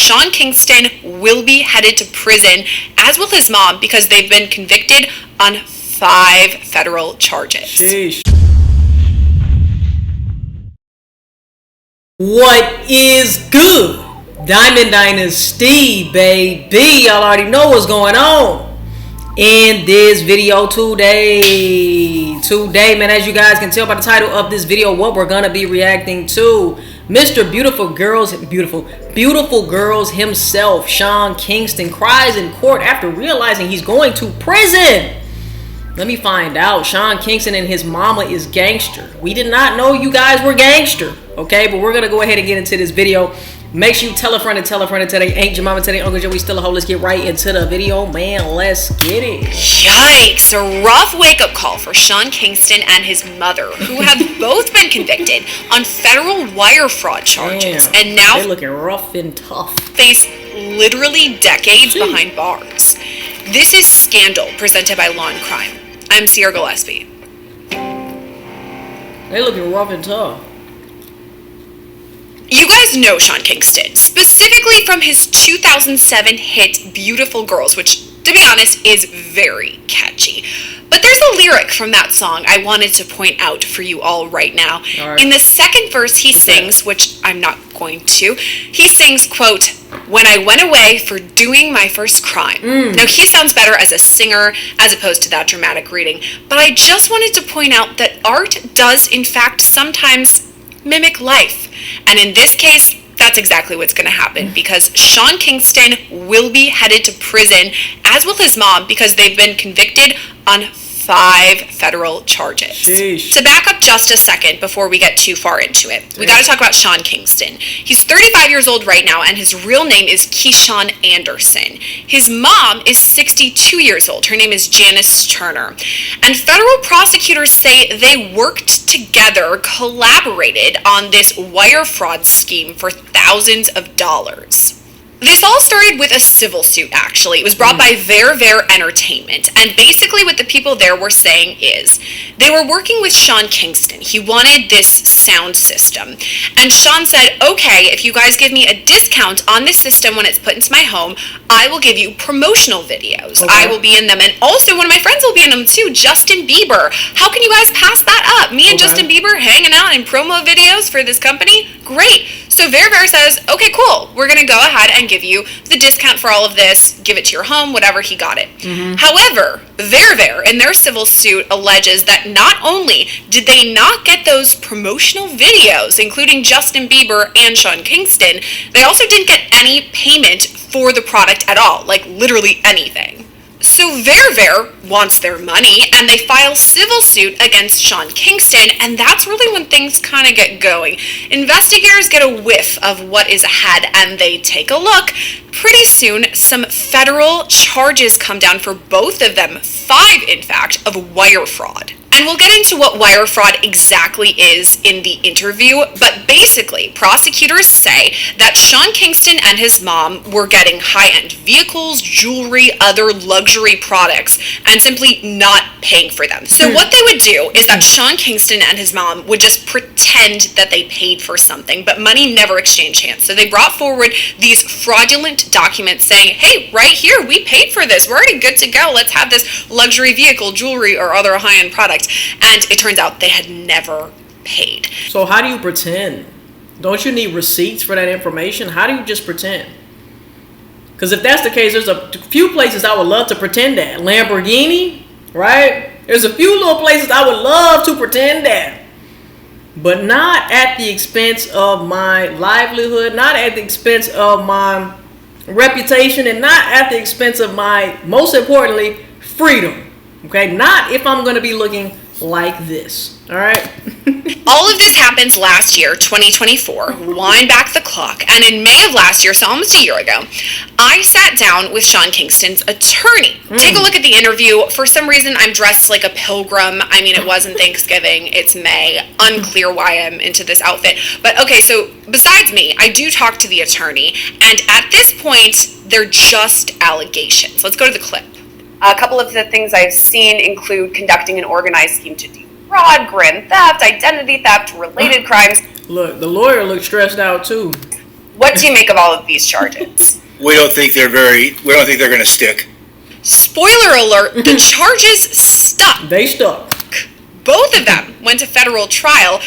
Sean Kingston will be headed to prison, as will his mom, because they've been convicted on 5 federal charges. Sheesh. What is good? Diamond Dynasty, baby. Y'all already know what's going on in this video today, man. As you guys can tell by the title of this video, what we're gonna be reacting to, Mr. Beautiful Girls himself, Sean Kingston, cries in court after realizing he's going to prison. Let me find out. Sean Kingston and his mama is gangster. We did not know you guys were gangster, okay? But we're gonna go ahead and get into this video. Make sure you tell a friend and tell a friend and tell they ain't your mama, tell they Uncle Joe we still a hoe. Let's get right into the video, man. Let's get it. Yikes. A rough wake-up call for Sean Kingston and his mother, who have both been convicted on federal wire fraud charges. Damn, and now they're looking rough and tough. Face literally decades behind bars. This is Scandal, presented by Law and Crime. I'm Sierra Gillespie. They looking rough and tough. You guys know Sean Kingston, specifically from his 2007 hit Beautiful Girls, which, to be honest, is very catchy. But there's a lyric from that song I wanted to point out for you all right now. All right. In the second verse, he sings, which I'm not going to, he sings, quote, "When I went away for doing my first crime." Now, he sounds better as a singer as opposed to that dramatic reading, but I just wanted to point out that art does, in fact, sometimes mimic life. And in this case, that's exactly what's going to happen, because Sean Kingston will be headed to prison, as will his mom, because they've been convicted on 5 federal charges. Sheesh. To back up just a second before we get too far into it, we got to talk about Sean Kingston. He's 35 years old right now, and his real name is Keyshawn Anderson. His mom is 62 years old. Her name is Janice Turner. And federal prosecutors say they worked together, collaborated on this wire fraud scheme for thousands of dollars. This all started with a civil suit, actually. It was brought by Ver Entertainment, and basically what the people there were saying is they were working with Sean Kingston. He wanted this sound system, and Sean said, okay, if you guys give me a discount on this system when it's put into my home, I will give you promotional videos. Okay. I will be in them, and also one of my friends will be in them too, Justin Bieber. How can you guys pass that up? Me and Justin Bieber hanging out in promo videos for this company? Great. So Ver says, okay, cool, we're going to go ahead and give you the discount for all of this, give it to your home, whatever, he got it. However, Ver in their civil suit alleges that not only did they not get those promotional videos, including Justin Bieber and Sean Kingston, they also didn't get any payment for the product at all, like literally anything. So Ver wants their money, and they file civil suit against Sean Kingston, and that's really when things kind of get going. Investigators get a whiff of what is ahead, and they take a look. Pretty soon, some federal charges come down for both of them, 5 in fact, of wire fraud. And we'll get into what wire fraud exactly is in the interview, but basically, prosecutors say that Sean Kingston and his mom were getting high-end vehicles, jewelry, other luxury products, and simply not paying for them. So what they would do is that Sean Kingston and his mom would just pretend that they paid for something, but money never exchanged hands. So they brought forward these fraudulent documents saying, hey, right here, we paid for this. We're already good to go. Let's have this luxury vehicle, jewelry, or other high-end product. And it turns out they had never paid. So how do you pretend? Don't you need receipts for that information? How do you just pretend? Because if that's the case, there's a few places I would love to pretend at. Lamborghini, right? There's a few little places I would love to pretend at. But not at the expense of my livelihood, not at the expense of my reputation, and not at the expense of my, most importantly, freedom. Okay? Not if I'm going to be looking like this. All right? All of this happens last year, 2024. Wind back the clock. And in May of last year, so almost a year ago, I sat down with Sean Kingston's attorney. Take a look at the interview. For some reason, I'm dressed like a pilgrim. I mean, it wasn't Thanksgiving. It's May. Unclear why I'm into this outfit. But okay, so besides me, I do talk to the attorney. And at this point, they're just allegations. Let's go to the clip. A couple of the things I've seen include conducting an organized scheme to defraud, grand theft, identity theft, related crimes. Look, the lawyer looked stressed out too. What do you make of all of these charges? We don't think they're going to stick. Spoiler alert, the charges stuck. They stuck. Both of them went to federal trial,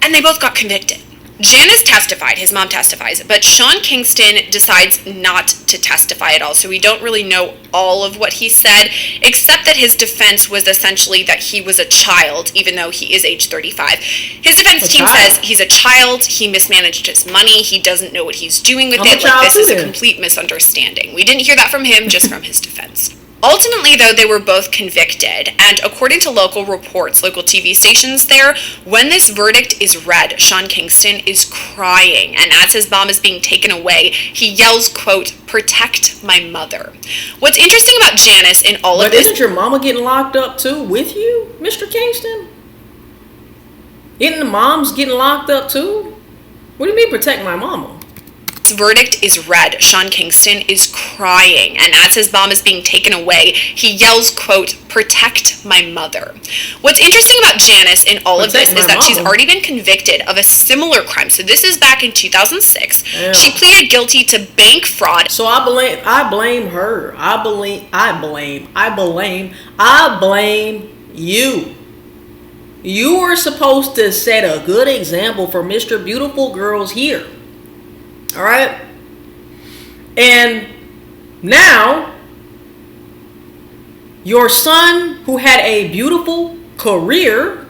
and they both got convicted. Janice testified, his mom testifies, but Sean Kingston decides not to testify at all, so we don't really know all of what he said, except that his defense was essentially that he was a child, even though he is age 35. His defense team says he's a child, he mismanaged his money, he doesn't know what he's doing with it, like this is a complete misunderstanding. We didn't hear that from him, just from his defense. Ultimately, though, they were both convicted, and according to local reports, local TV stations there, when this verdict is read, Sean Kingston is crying, and as his mom is being taken away, he yells, quote, "Protect my mother." What's interesting about Janice in all of this... But isn't your mama getting locked up too with you, Mr. Kingston? Isn't the moms getting locked up too? What do you mean, protect my mama? Verdict is read, Sean Kingston is crying, and as his mom is being taken away, he yells, quote, "Protect my mother." What's interesting about Janice in all of this is that she's already been convicted of a similar crime. So this is back in 2006. Yeah. She pleaded guilty to bank fraud. So I blame her. I blame you. You were supposed to set a good example for Mr. Beautiful Girls here. All right, and now your son, who had a beautiful career,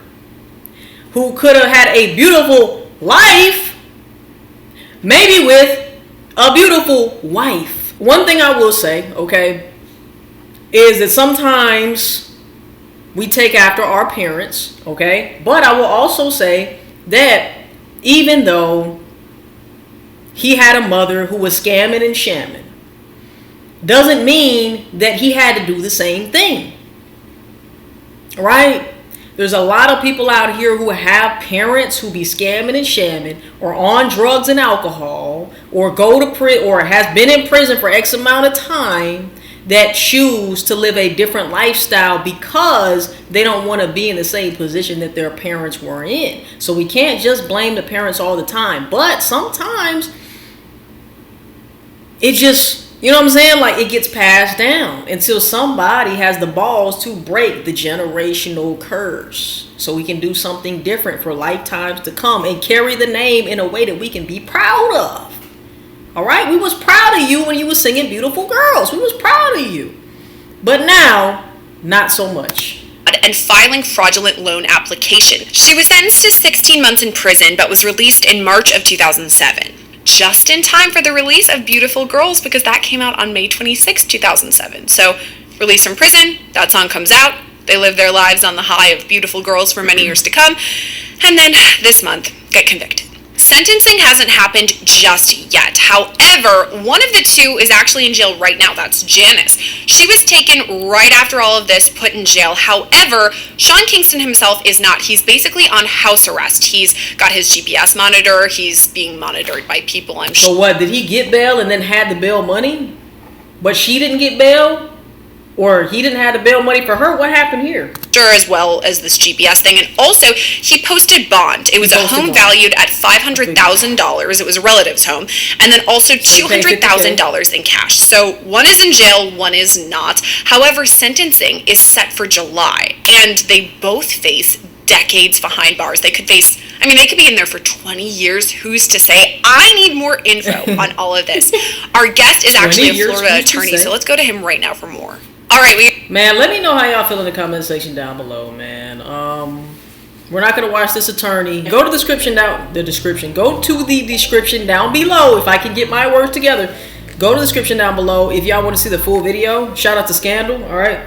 who could have had a beautiful life, maybe with a beautiful wife. One thing I will say, okay, is that sometimes we take after our parents, okay, but I will also say that even though he had a mother who was scamming and shamming, doesn't mean that he had to do the same thing. Right? There's a lot of people out here who have parents who be scamming and shamming, or on drugs and alcohol, or go to prison, or has been in prison for X amount of time, that choose to live a different lifestyle because they don't want to be in the same position that their parents were in. So we can't just blame the parents all the time, but sometimes it just, you know what I'm saying? Like, it gets passed down until somebody has the balls to break the generational curse, so we can do something different for lifetimes to come and carry the name in a way that we can be proud of. All right? We was proud of you when you was singing Beautiful Girls. We was proud of you. But now, not so much. And filing fraudulent loan application. She was sentenced to 16 months in prison, but was released in March of 2007. Just in time for the release of Beautiful Girls, because that came out on May 26, 2007. So, released from prison, that song comes out, they live their lives on the high of Beautiful Girls for many years to come, and then this month, get convicted. Sentencing hasn't happened just yet. However, one of the two is actually in jail right now. That's Janice. She was taken right after all of this, put in jail. However, Sean Kingston himself is not. He's basically on house arrest. He's got his GPS monitor. He's being monitored by people, I'm sure. So what, did he get bail and then had the bail money? But she didn't get bail? Or he didn't have the bail money for her? What happened here? Sure, as well as this GPS thing. And also, he posted bond. It was a home valued at $500,000. It was a relative's home. And then also $200,000 in cash. So one is in jail, one is not. However, sentencing is set for July. And they both face decades behind bars. They could face, they could be in there for 20 years. Who's to say? I need more info on all of this. Our guest is actually a Florida attorney, so let's go to him right now for more. All right, man, let me know how y'all feel in the comment section down below, man. We're not gonna watch this attorney. Go to the description down below. If I can get my words together, go to the description down below if y'all want to see the full video. Shout out to Scandal. All right.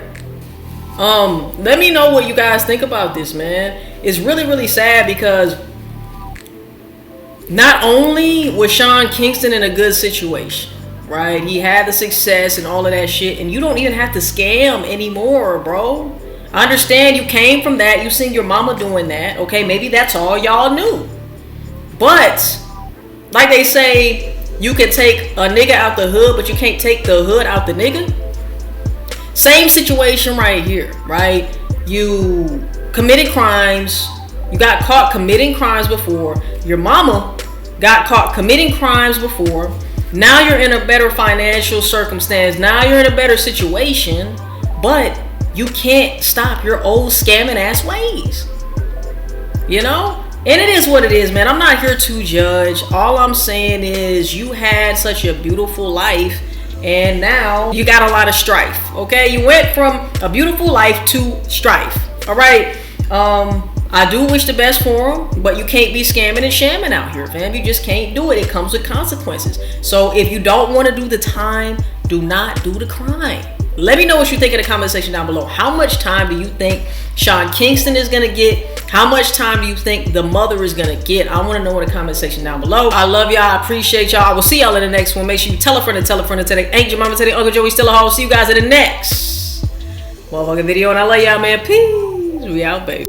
Let me know what you guys think about this, man. It's really, really sad because not only was Sean Kingston in a good situation, right? He had the success and all of that shit, and you don't even have to scam anymore, bro. I understand you came from that. You seen your mama doing that. Okay, maybe that's all y'all knew. But, like they say, you can take a nigga out the hood, but you can't take the hood out the nigga. Same situation right here, right? You committed crimes. You got caught committing crimes before. Your mama got caught committing crimes before. Now you're in a better financial circumstance. Now you're in a better situation, but you can't stop your old scamming ass ways. You know? And it is what it is, man. I'm not here to judge. All I'm saying is you had such a beautiful life and now you got a lot of strife. Okay? You went from a beautiful life to strife. All right? I do wish the best for them, but you can't be scamming and shamming out here, fam. You just can't do it. It comes with consequences. So if you don't want to do the time, do not do the crime. Let me know what you think in the comment section down below. How much time do you think Sean Kingston is going to get? How much time do you think the mother is going to get? I want to know in the comment section down below. I love y'all. I appreciate y'all. I will see y'all in the next one. Make sure you tell a friend and tell a friend and tell their aunt, your mama, tell their Uncle Joey, still a hoe. See you guys in the next motherfucking video. And I love y'all, man. Peace. We out, baby.